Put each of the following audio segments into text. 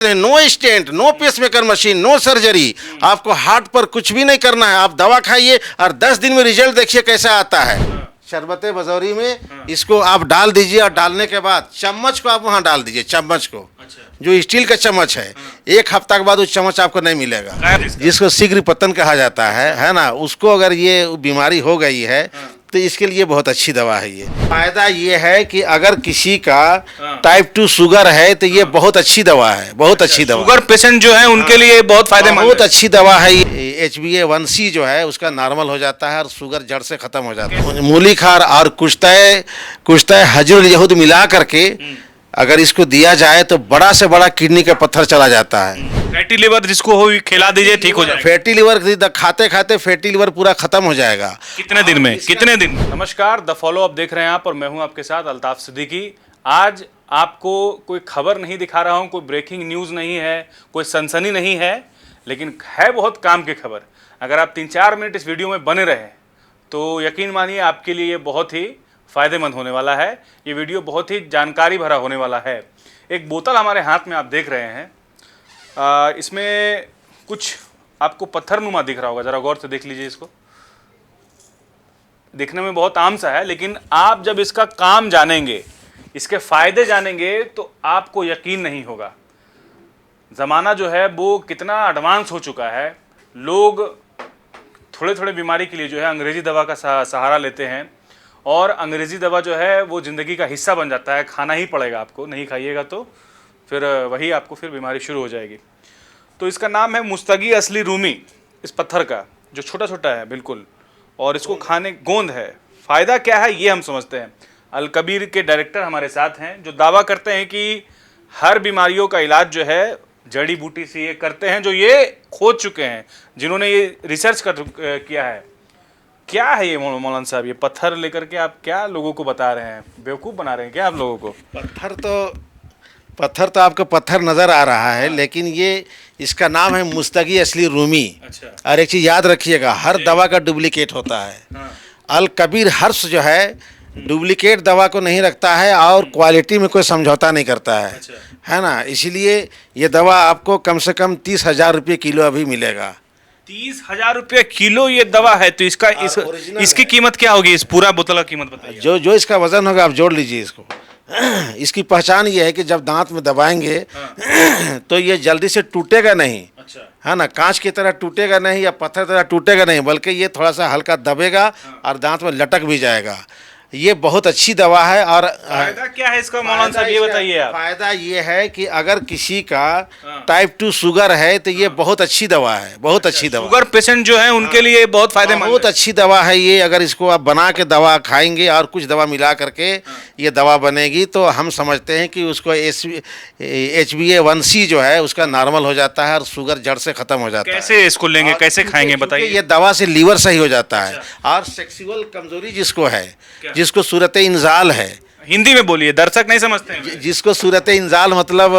No stent, no pacemaker machine, no surgery. आपको heart पर कुछ भी नहीं करना है, आप दवा खाइए और 10 दिन में रिजल्ट देखिए कैसा आता है। शरबत बजौरी में इसको आप डाल दीजिए और डालने के बाद चम्मच को आप वहाँ डाल दीजिए, चम्मच को। जो स्टील का चम्मच है, 1 हफ्ता के बाद वो चम्मच आपको नहीं मिलेगा। जिसको शीघ्र पतन कहा जाता है ना, उसको अगर ये बीमारी हो गई है तो इसके लिए बहुत अच्छी दवा है ये। फायदा ये है कि अगर किसी का टाइप 2 शुगर है तो ये बहुत अच्छी दवा है, बहुत अच्छी दवा। शुगर पेशेंट जो है उनके लिए बहुत फायदेमंद, बहुत अच्छी दवा है ये। HbA1c जो है उसका नॉर्मल हो जाता है और शुगर जड़ से खत्म हो जाता है। मूली खार और कुश्ता हजरुल यहूद मिला करके अगर इसको दिया जाए तो बड़ा से बड़ा किडनी का पत्थर चला जाता है। फैटी लिवर जिसको हो खिला दीजिए, ठीक हो जाएगा। फैटी लिवर खाते खाते फैटी लिवर पूरा खत्म हो जाएगा। कितने दिन में, कितने दिन? नमस्कार, द फॉलो अप देख रहे हैं आप और मैं हूं आपके साथ अल्ताफ सिद्दीकी। आज आपको कोई खबर नहीं दिखा रहा हूं, कोई ब्रेकिंग न्यूज़ नहीं है, कोई सनसनी नहीं है, लेकिन है बहुत काम की खबर। अगर आप 3-4 मिनट इस वीडियो में बने रहे तो यकीन मानिए आपके लिए ये बहुत ही फ़ायदेमंद होने वाला है। ये वीडियो बहुत ही जानकारी भरा होने वाला है। एक बोतल हमारे हाथ में आप देख रहे हैं, इसमें कुछ आपको पत्थरनुमा दिख रहा होगा, ज़रा गौर से देख लीजिए इसको। दिखने में बहुत आम सा है, लेकिन आप जब इसका काम जानेंगे, इसके फ़ायदे जानेंगे तो आपको यकीन नहीं होगा। ज़माना जो है वो कितना एडवांस हो चुका है। लोग थोड़े थोड़े बीमारी के लिए जो है अंग्रेज़ी दवा का सहारा लेते हैं और अंग्रेज़ी दवा जो है वो ज़िंदगी का हिस्सा बन जाता है। खाना ही पड़ेगा आपको, नहीं खाइएगा तो फिर वही आपको फिर बीमारी शुरू हो जाएगी। तो इसका नाम है मुस्तगी असली रूमी, इस पत्थर का, जो छोटा छोटा है बिल्कुल, और इसको खाने गोंद है। फ़ायदा क्या है ये हम समझते हैं। अल कबीर के डायरेक्टर हमारे साथ हैं जो दावा करते हैं कि हर बीमारियों का इलाज जो है जड़ी बूटी से ये करते हैं, जो ये खोज चुके हैं, जिन्होंने ये रिसर्च किया है। क्या है ये मौलाना साहब, ये पत्थर लेकर के आप क्या लोगों को बता रहे हैं? बेवकूफ़ बना रहे हैं क्या आप लोगों को? पत्थर तो आपको पत्थर नज़र आ रहा है, लेकिन ये इसका नाम है मुस्तगी असली रूमी। अच्छा। और एक चीज़ याद रखिएगा, हर दवा का डुप्लीकेट होता है। अल कबीर हर्ष जो है डुप्लीकेट दवा को नहीं रखता है और क्वालिटी में कोई समझौता नहीं करता है। अच्छा। है ना, इसीलिए ये दवा आपको कम से कम 30,000 रुपये किलो अभी मिलेगा। 30,000 रुपये किलो ये दवा है, तो इसकी कीमत क्या होगी? इस पूरा बोतल का कीमत बताइए। जो इसका वजन होगा आप जोड़ लीजिए इसको। इसकी पहचान ये है कि जब दांत में दबाएंगे तो ये जल्दी से टूटेगा नहीं। अच्छा। है ना, कांच की तरह टूटेगा नहीं या पत्थर तरह टूटेगा नहीं, बल्कि ये थोड़ा सा हल्का दबेगा और दांत में लटक भी जाएगा। ये बहुत अच्छी दवा है। और फायदा क्या है इसका मौलाना साहब, ये बताइए आप। फायदा ये है कि अगर किसी का टाइप 2 शुगर है तो ये बहुत अच्छी दवा है, बहुत अच्छी दवा। शुगर पेशेंट जो है उनके लिए बहुत फायदेमंद, बहुत अच्छी दवा है ये। अगर इसको आप बना के दवा खाएंगे और कुछ दवा मिला करके ये दवा बनेगी तो हम समझते हैं कि उसको HbA1c जो है उसका नॉर्मल हो जाता है और शुगर जड़ से खत्म हो जाता है। कैसे इसको लेंगे, कैसे खाएंगे बताइए? ये दवा से लीवर सही हो जाता है। और सेक्सुअल कमजोरी जिसको है, जिसको सूरत इंजाल है, हिंदी में बोलिए, दर्शक नहीं समझते हैं। जिसको सूरत इंजाल मतलब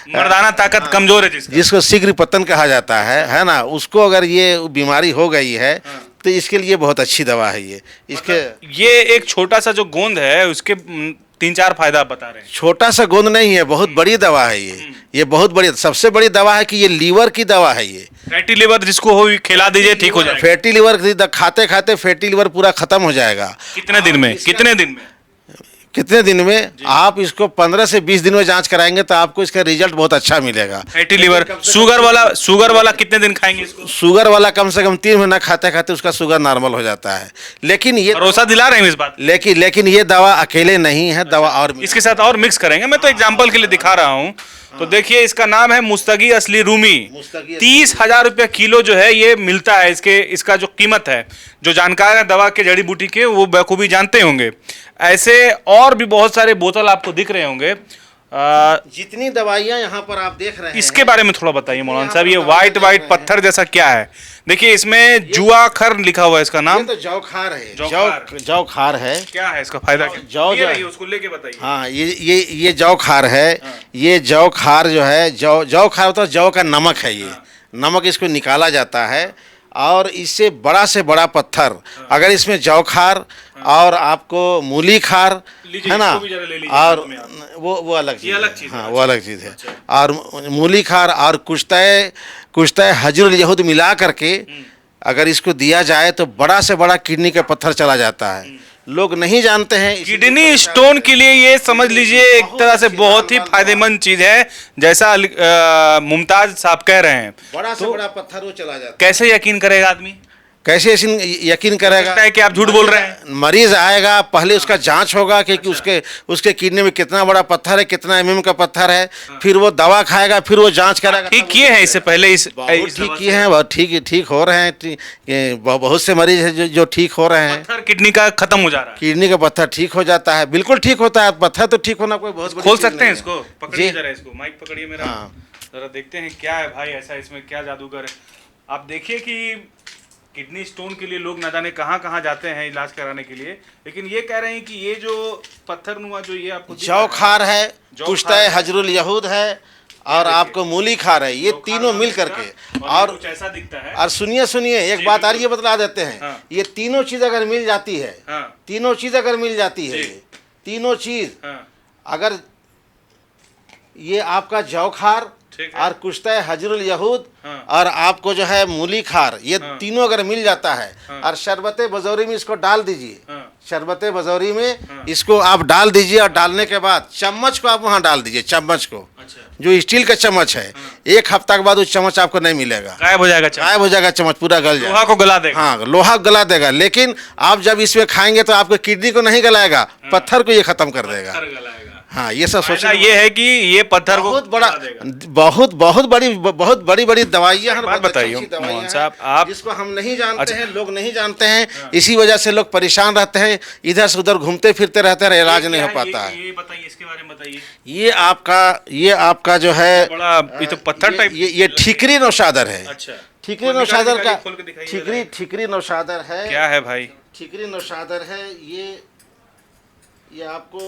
मर्दाना ताकत कमजोर है, जिसको शीघ्र पतन कहा जाता है ना, उसको अगर ये बीमारी हो गई है तो इसके लिए बहुत अच्छी दवा है ये। इसके ये एक छोटा सा जो गोंद है उसके 3-4 फायदा आप बता रहे हैं। छोटा सा गोंद नहीं है, बहुत बड़ी दवा है ये बहुत बड़ी, सबसे बड़ी दवा है कि ये लीवर की दवा है ये। फैटी लिवर जिसको हो खिला दीजिए, ठीक हो जाएगा। फैटी लिवर खाते खाते फैटी लिवर पूरा खत्म हो जाएगा। कितने दिन में, कितने दिन में? कितने दिन में? आप इसको 15 से 20 दिन में जांच कराएंगे तो आपको इसका रिजल्ट बहुत अच्छा मिलेगा। फैटी लिवर, शुगर वाला कितने दिन खाएंगे इसको? शुगर वाला कम से कम 3 महीना खाते खाते उसका शुगर नॉर्मल हो जाता है। लेकिन ये भरोसा दिला रहे हैं इस बात? लेकिन ये दवा अकेले नहीं है, दवा और इसके साथ और मिक्स करेंगे। मैं तो एग्जाम्पल के लिए दिखा रहा हूँ। तो देखिए, इसका नाम है मुस्तगी असली रूमी। 30,000 रुपये किलो जो है ये मिलता है। इसका जो कीमत है, जो जानकार है दवा के जड़ी बूटी के, वो बखूबी जानते होंगे। ऐसे और भी बहुत सारे बोतल आपको दिख रहे होंगे। जितनी दवाइयाँ यहाँ पर आप देख रहे हैं, इसके बारे में थोड़ा बताइए मौलाना साहब। ये वाइट पत्थर जैसा क्या है? देखिए, इसमें जुआ खर लिखा हुआ है, इसका नाम। तो जौ खार है। जौ खार है। क्या है इसका फायदा? जौ उसको लेके बताइए। हाँ, ये जौ खार है। ये जौ खार जो है, जौ खार होता है, जौ का नमक है ये। नमक इसको निकाला जाता है और इससे बड़ा से बड़ा पत्थर, अगर इसमें जौ खार और आपको मूली खार लीजिए, है ना, इसको भी जरा ले लीजिए और हाथों में आप। वो अलग चीज़ अलग चीज़ है, हाँ, अच्छा। वो अलग चीज़ है। और मूली खार और कुश्ता हजरुल यहूद मिला करके अगर इसको दिया जाए तो बड़ा से बड़ा किडनी का पत्थर चला जाता है। लोग नहीं जानते हैं, इसीलिए किडनी स्टोन के लिए ये समझ लीजिए एक तरह से बहुत ही फायदेमंद चीज है, जैसा मुमताज साहब कह रहे हैं। बड़ा से बड़ा पत्थर वो चला जाता है। कैसे यकीन करेगा आदमी? कैसे यकीन करेगा? लगता है कि आप झूठ बोल रहे हैं। मरीज आएगा, पहले उसका जांच होगा कि उसके किडनी में कितना बड़ा पत्थर है, कितना एमएम का पत्थर है, फिर वो दवा खाएगा, फिर वो जांच करेगा। ठीक किए हैं इससे पहले बहुत ठीक किए हैं, बहुत ठीक हो रहे हैं। बहुत से मरीज हैं जो ठीक हो रहे हैं। पत्थर किडनी का खत्म हो जा रहा है। किडनी का पत्थर ठीक हो जाता है, बिल्कुल ठीक होता है। पत्थर तो ठीक होना कोई बहुत बड़ी खोल चीज़ सकते हैं नहीं है। इसको? पकड़िए जी। जरा इसको, माइक पकड़िए मेरा, हाँ। जरा देखते हैं क्या है भाई, ऐसा इसमें क्या जादूगर है। आप देखिए कि किडनी स्टोन के लिए लोग ना जाने कहाँ कहाँ जाते हैं इलाज कराने के लिए, लेकिन ये कह रहे हैं कि ये जो पत्थर नुआ जो ये आपको दिख रहा जौ खार है, जौ कुश्ता खार है, हजरुल यहूद है और आपको मूली खार है, ये जौ खार तीनों मिल दिखता करके। है, और कुछ ऐसा दिखता है। और सुनिए एक बात और ये बतला देते हैं, हाँ। ये तीनों चीज अगर मिल जाती है, हाँ तीनों चीज अगर मिल जाती है, जी। तीनों चीज हाँ अगर ये आपका जौ खार ठीक है। और कुश्ता हजरुल यहूद हाँ। और आपको जो है मूली खार, ये हाँ। तीनों अगर मिल जाता है हाँ। और शरबत बजौरी में इसको डाल दीजिए। हाँ। शरबत बजौरी में इसको आप डाल दीजिए और डालने के बाद चम्मच को आप वहाँ डाल दीजिए। चम्मच को, अच्छा, जो स्टील का चम्मच है, एक हफ्ता के बाद वो चम्मच आपको नहीं मिलेगा, गायब हो जाएगा चम्मच। गायब हो जाएगा, चम्मच पूरा गल जाएगा। लोहा को गला देगा। हाँ, लोहा गला देगा। लेकिन आप जब इसमें खाएंगे तो आपको किडनी को नहीं गलाएगा, पत्थर को ये खत्म कर देगा। पत्थर गलाएगा। हाँ, ये सब फायदा सोचना ये है कि ये पत्थर को बहुत बड़ा, गला देगा। बहुत बड़ी दवाइयाँ हैं। बात बहुत बताइए, अच्छी दवाइयाँ मोहन हैं, साहब, आप- जिसको हम नहीं जानते अच्छा। हैं, लोग नहीं जानते हैं, इसी वजह से लोग परेशान रहते हैं, इधर से उधर घूमते फिरते रहते हैं, इलाज नहीं हो पाता है। ये बताइए, इसके बारे में बताइए। ये आपका जो है बड़ा ये तो पत्थर टाइप। ये ठीकरी नौशादर है। अच्छा, ठीकरी खोल नौशादर का, खोल के दिखाइए ठीकरी नौशादर है। क्या है भाई? ठीकरी नौशादर है ये आपको,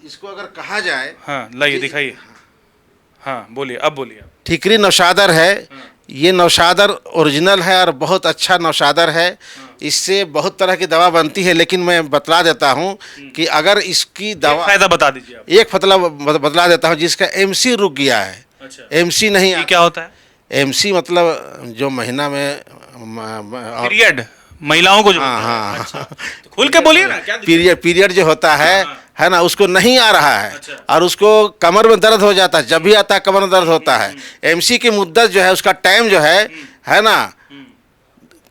इसको अगर कहा जाए, हाँ लाइए दिखाइए। हाँ बोलिए, अब बोलिए आप। ठीकरी नौशादर है। ये नौशादर ओरिजिनल है और बहुत अच्छा नौशादर है। इससे बहुत तरह की दवा बनती है, लेकिन मैं बतला देता हूँ कि अगर इसकी दवा, फायदा बता दीजिए आप। एक बतला देता हूँ, जिसका एमसी रुक गया है। अच्छा, एमसी नहीं, ये क्या होता है? एमसी मतलब जो महीना में और पीरियड, महिलाओं को जो हाँ होता है। हाँ अच्छा, तो खुल के बोलिए ना, क्या दिक्कत पीरियड जो होता है ना, उसको नहीं आ रहा है अच्छा। और उसको कमर में दर्द हो जाता है, जब भी आता है कमर में दर्द होता है। एमसी की मुद्दत जो है, उसका टाइम जो है ना,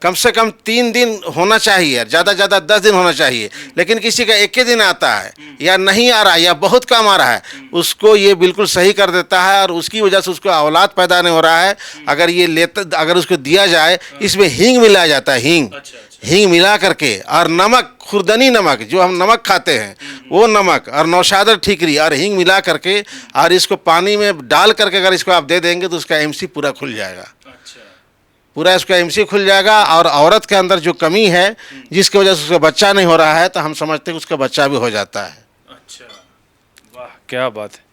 कम से कम 3 दिन होना चाहिए, ज़्यादा 10 दिन होना चाहिए। लेकिन किसी का एक ही दिन आता है या नहीं आ रहा है या बहुत कम आ रहा है, उसको ये बिल्कुल सही कर देता है और उसकी वजह से उसको औलाद पैदा नहीं हो रहा है। अगर उसको दिया जाए, इसमें हींग मिलाया जाता है, हींग अच्छा, अच्छा। हींग मिला करके और नमक, खुर्दनी नमक जो हम नमक खाते हैं, वो नमक और नौशादर ठीकरी और हींग मिला करके और इसको पानी में डाल करके अगर इसको आप दे देंगे तो उसका एमसी पूरा खुल जाएगा। अच्छा, पूरा इसका एमसी खुल जाएगा। और औरत के अंदर जो कमी है, जिसकी वजह से उसका बच्चा नहीं हो रहा है, तो हम समझते हैं कि उसका बच्चा भी हो जाता है। अच्छा, वाह क्या बात है।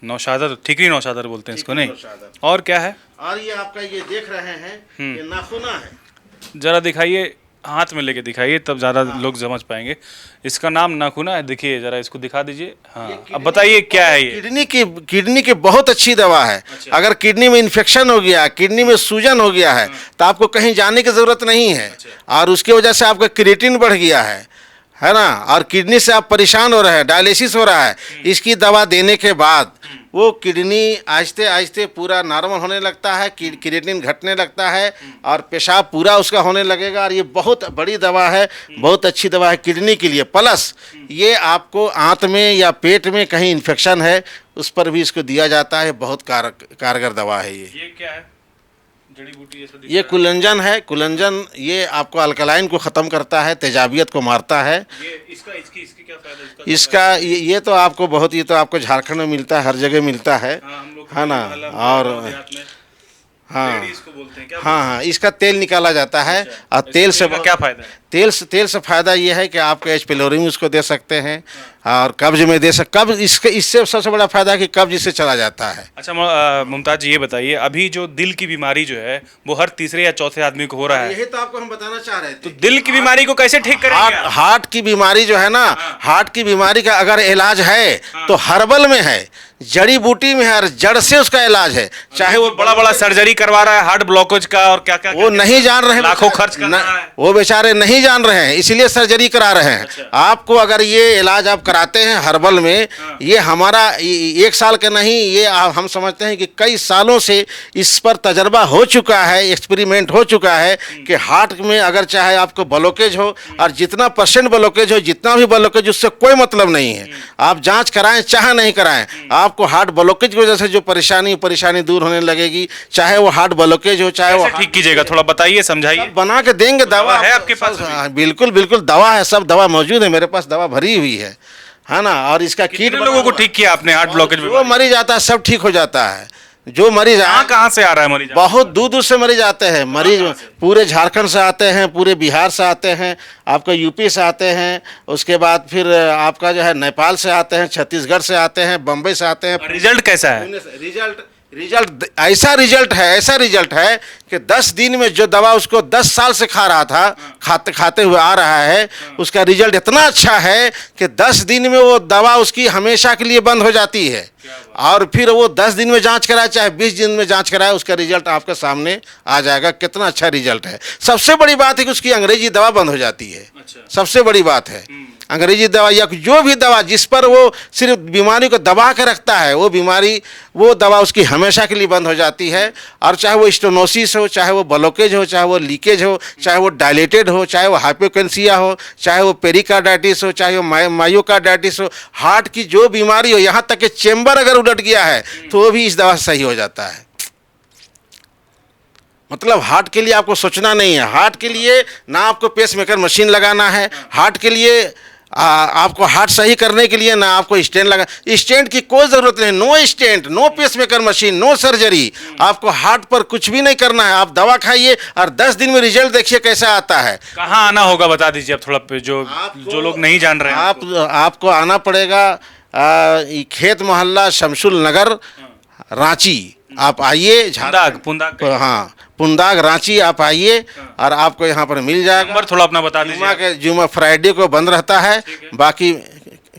नौशादर, ठीकरी नौशादर बोलते हैं इसको, नहीं? नौशादर। और क्या है? और ये आपका ये देख रहे हैं, ये नाखूना है। जरा दिखाइए, हाथ में लेके दिखाइए, तब ज़्यादा लोग समझ पाएंगे। इसका नाम नाखूना है, देखिए जरा इसको दिखा दीजिए। हाँ, अब बताइए क्या है ये? किडनी की बहुत अच्छी दवा है। अच्छा। अगर किडनी में इन्फेक्शन हो गया, किडनी में सूजन हो गया है, तो आपको कहीं जाने की ज़रूरत नहीं है। और उसकी वजह से आपका क्रिएटिन बढ़ गया है ना, और किडनी से आप परेशान हो रहे हैं, डायलिसिस हो रहा है, इसकी दवा देने के बाद वो किडनी आहिस्ते आहिस्ते पूरा नॉर्मल होने लगता है, क्रिएटिन घटने लगता है और पेशाब पूरा उसका होने लगेगा। और ये बहुत बड़ी दवा है, बहुत अच्छी दवा है किडनी के लिए। प्लस ये आपको आंत में या पेट में कहीं इन्फेक्शन है, उस पर भी इसको दिया जाता है। बहुत कारगर दवा है ये। क्या है? जड़ी बूटी जैसा दिख ये रहा है। कुलंजन है। कुलंजन ये आपको अल्कलाइन को ख़त्म करता है, तेजाबियत को मारता है। ये इसकी क्या फायदा? इसका ये तो आपको बहुत, ये तो आपको झारखंड में मिलता है, हर जगह मिलता है, हाँ, हम लोग है ना। मतलब और देहात में हाँ लेडी इसको बोलते हैं क्या? हाँ, इसका तेल निकाला जाता है। अच्छा, और तेल से का क्या फायदा है? तेल से फ़ायदा ये है कि आपको एच पिलोरी में उसको दे सकते हैं और कब्ज में दे सकते, कब्ज इससे सबसे बड़ा फ़ायदा है कि कब्ज इससे चला जाता है। अच्छा मुमताज जी, ये बताइए, अभी जो दिल की बीमारी जो है वो हर तीसरे या चौथे आदमी को हो रहा है, यही तो आपको हम बताना चाह रहे थे। तो दिल की बीमारी को कैसे ठीक करेंगे आप? हार्ट की बीमारी जो है ना, हार्ट की बीमारी का अगर इलाज है तो हर्बल में है, जड़ी बूटी में है और जड़ से उसका इलाज है। चाहे वो बड़ा बड़ा सर्जरी करवा रहा है हार्ट ब्लॉकेज का और क्या क्या, वो नहीं जान रहे हैं, लाखों खर्च कर रहा है, वो बेचारे नहीं जान रहे हैं, इसलिए सर्जरी करा रहे हैं। अच्छा। आपको अगर ये इलाज आप कराते हैं हर्बल में, ये हमारा 1 साल का नहीं, ये हम समझते हैं कि कई सालों से इस पर तजर्बा हो चुका है, एक्सपेरिमेंट हो चुका है कि हार्ट में अगर चाहे आपको ब्लॉकेज हो और जितना % ब्लॉकेज हो, जितना भी ब्लॉकेज, उससे कोई मतलब नहीं है। आप जांच कराएं चाहे नहीं कराएं, आपको हार्ट ब्लॉकेज की वजह से जो परेशानी दूर होने लगेगी, चाहे वो हार्ट ब्लॉकेज हो, चाहे वो ठीक कीजिएगा, थोड़ा बताइए, समझाइए। बना के देंगे। दवा है आपके पास? हाँ, बिल्कुल बिल्कुल दवा है, सब दवा मौजूद है मेरे पास, दवा भरी हुई है ना। और इसका किट लोगों को ठीक किया आपने हार्ट ब्लॉकेज में? जो मरीज आता है सब ठीक हो जाता है। जो मरीज कहाँ से आ रहा है मरीज? बहुत दूर दूर से मरीज आते हैं। मरीज पूरे झारखंड से आते हैं, पूरे बिहार से आते हैं, आपका यूपी से आते हैं, उसके बाद फिर आपका जो है नेपाल से आते हैं, छत्तीसगढ़ से आते हैं, बम्बई से आते हैं। रिजल्ट कैसा है? रिजल्ट ऐसा रिजल्ट है कि 10 दिन में जो दवा उसको 10 साल से खा रहा था, खाते हुए आ रहा है, उसका रिजल्ट इतना अच्छा है कि 10 दिन में वो दवा उसकी हमेशा के लिए बंद हो जाती है। और फिर वो 10 दिन में जांच कराए चाहे 20 दिन में जांच कराए, उसका रिजल्ट आपके सामने आ जाएगा। कितना अच्छा रिजल्ट है। सबसे बड़ी बात है कि उसकी अंग्रेजी दवा बंद हो जाती है। सबसे बड़ी बात है अंग्रेजी दवा या जो भी दवा जिस पर वो सिर्फ बीमारी को दबा के रखता है, वो दवा उसकी हमेशा के लिए बंद हो जाती है। और चाहे वो स्टेनोसिस हो, चाहे वो ब्लॉकेज हो, चाहे वो लीकेज हो, चाहे वो डायलेटेड हो, चाहे वो हाइपोकेंसिया हो, चाहे वो पेरिकार्डाइटिस हो, चाहे वो मायोकार्डाइटिस हो, हार्ट की जो बीमारी हो, यहाँ तक कि चेम्बर अगर उलट गया है तो वो भी इस दवा से सही हो जाता है। मतलब हार्ट के लिए आपको सोचना नहीं है। हार्ट के लिए ना आपको पेसमेकर मशीन लगाना है, हार्ट के लिए आपको हार्ट सही करने के लिए ना आपको स्टेंट की कोई ज़रूरत नहीं। No stent, no pacemaker machine, no surgery. आपको हार्ट पर कुछ भी नहीं करना है। आप दवा खाइए और 10 दिन में रिजल्ट देखिए कैसा आता है। कहाँ आना होगा बता दीजिए आप थोड़ा, जो लोग नहीं जान रहे हैं। आपको आना पड़ेगा खेत मोहल्ला शमशुल नगर, रांची। आप आइए, पुंदाग, हाँ, पुंदाग रांची आप आइए और आपको यहाँ पर मिल जाएगा। नंबर थोड़ा अपना बता दीजिए। जुम्मा फ्राइडे को बंद रहता है। बाकी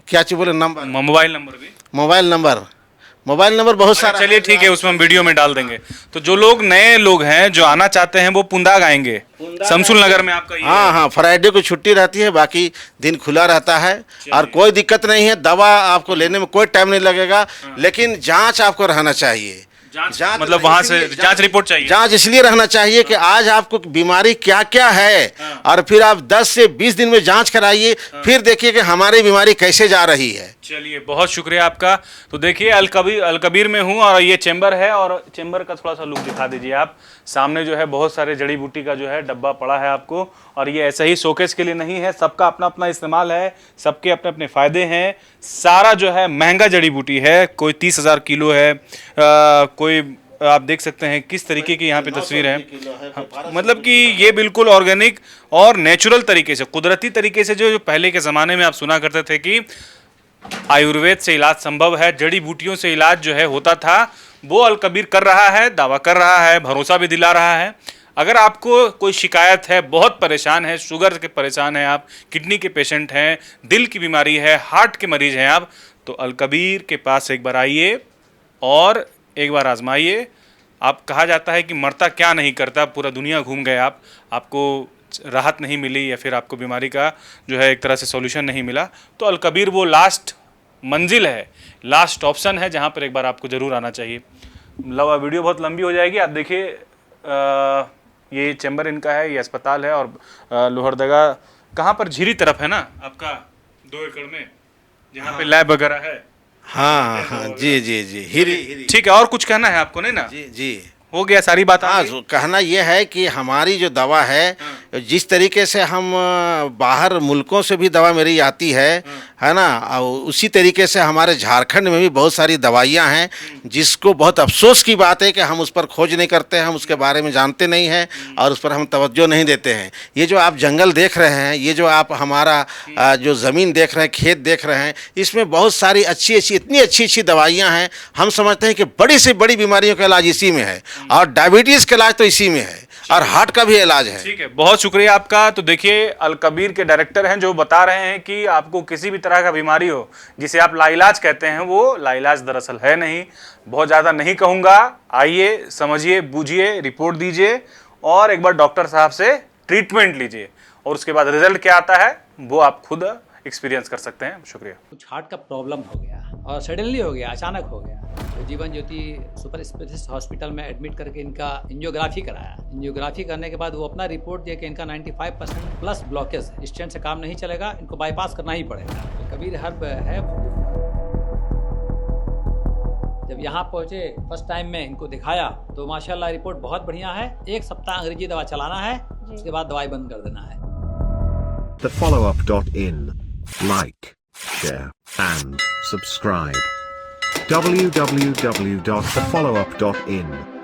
क्या चीज़ बोले, नंबर, मोबाइल नंबर भी? मोबाइल नंबर बहुत सारा। चलिए ठीक है, उसमें हम वीडियो में डाल देंगे। तो जो लोग नए लोग हैं जो आना चाहते हैं वो पुंदाग आएंगे, शमशुल नगर में आपका। हाँ, फ्राइडे को छुट्टी रहती है, बाकी दिन खुला रहता है और कोई दिक्कत नहीं है। दवा आपको लेने में कोई टाइम नहीं लगेगा, लेकिन जांच आपको रहना चाहिए। जांच मतलब वहां से जांच रिपोर्ट चाहिए। जांच इसलिए रहना चाहिए कि आज आपको बीमारी क्या क्या है, और फिर आप 10 से 20 दिन में जांच कराइए, फिर देखिए कि हमारी बीमारी कैसे जा रही है। चलिए, बहुत शुक्रिया आपका। तो देखिए, अलकबीर में हूँ और ये चेंबर है, और चेंबर का थोड़ा सा लुक दिखा दीजिए आप। सामने जो है बहुत सारे जड़ी बूटी का जो है डब्बा पड़ा है आपको, और ये ऐसा ही शोकेस के लिए नहीं है, सबका अपना अपना इस्तेमाल है, सबके अपने अपने फ़ायदे हैं। सारा जो है महंगा जड़ी बूटी है, कोई 30,000 किलो है, कोई आप देख सकते हैं किस तरीके की यहाँ पे तस्वीर है। मतलब कि ये बिल्कुल ऑर्गेनिक और नेचुरल तरीके से, कुदरती तरीके से, जो पहले के ज़माने में आप सुना करते थे कि आयुर्वेद से इलाज संभव है, जड़ी बूटियों से इलाज जो है होता था, वो अलकबीर कर रहा है, दावा कर रहा है, भरोसा भी दिला रहा है। अगर आपको कोई शिकायत है, बहुत परेशान है, शुगर के परेशान हैं आप, किडनी के पेशेंट हैं, दिल की बीमारी है, हार्ट के मरीज हैं आप, तो अलकबीर के पास एक बार आइए और एक बार आजमाइए। आप, कहा जाता है कि मरता क्या नहीं करता, पूरा दुनिया घूम गए आप, आपको राहत नहीं मिली या फिर आपको बीमारी का जो है एक तरह से सॉल्यूशन नहीं मिला, तो अलकबीर वो लास्ट मंजिल है, लास्ट ऑप्शन है जहाँ पर एक बार आपको ज़रूर आना चाहिए। वीडियो बहुत लंबी हो जाएगी। आप देखिए, ये चैम्बर इनका है, ये अस्पताल है, और लोहरदगा कहाँ पर, झीरी तरफ है ना आपका, 2 एकड़ में, जहाँ पे लैब वगैरह है। हाँ, जी, हिरी। ठीक है, और कुछ कहना है आपको? नहीं ना? जी, हो गया सारी बात। हाँ, कहना यह है कि हमारी जो दवा है जिस तरीके से हम बाहर मुल्कों से भी दवा मेरी आती है ना, और उसी तरीके से हमारे झारखंड में भी बहुत सारी दवाइयाँ हैं, जिसको बहुत अफसोस की बात है कि हम उस पर खोज नहीं करते हैं, हम उसके बारे में जानते नहीं हैं और उस पर हम तवज्जो नहीं देते हैं। ये जो आप जंगल देख रहे हैं, ये जो आप हमारा जो ज़मीन देख रहे हैं, खेत देख रहे हैं, इसमें बहुत सारी अच्छी इतनी अच्छी दवाइयाँ हैं। हम समझते हैं कि बड़ी से बड़ी बीमारियों का इलाज इसी में है, और डायबिटीज़ का इलाज तो इसी में है, और हार्ट का भी इलाज है। ठीक है, बहुत शुक्रिया आपका। तो देखिए, अल कबीर के डायरेक्टर हैं जो बता रहे हैं कि आपको किसी भी तरह का बीमारी हो जिसे आप लाइलाज कहते हैं, वो लाइलाज दरअसल है नहीं। बहुत ज़्यादा नहीं कहूँगा, आइए समझिए, बूझिए, रिपोर्ट दीजिए और एक बार डॉक्टर साहब से ट्रीटमेंट लीजिए, और उसके बाद रिजल्ट क्या आता है वो आप खुद एक्सपीरियंस कर सकते हैं। शुक्रिया। कुछ हार्ट का प्रॉब्लम हो गया और सडनली हो गया, अचानक हो गया। तो Jeevan Jyoti super specialist hospital में एडमिट करके इनका एंजियोग्राफी कराया। एंजियोग्राफी करने के बाद वो अपना रिपोर्ट दिया कि इनका 95% प्लस ब्लॉकेज है, स्टेंट से काम नहीं चलेगा, इनको बाईपास करना ही पड़ेगा। तो कबीर हर्ब है। जब यहाँ पहुँचे फर्स्ट टाइम में इनको दिखाया तो माशाल्लाह रिपोर्ट बहुत बढ़िया है। 1 सप्ताह अंग्रेजी दवा चलाना है, उसके बाद दवाई बंद कर देना है। thefollowup.in. Like, share, and subscribe. www.thefollowup.in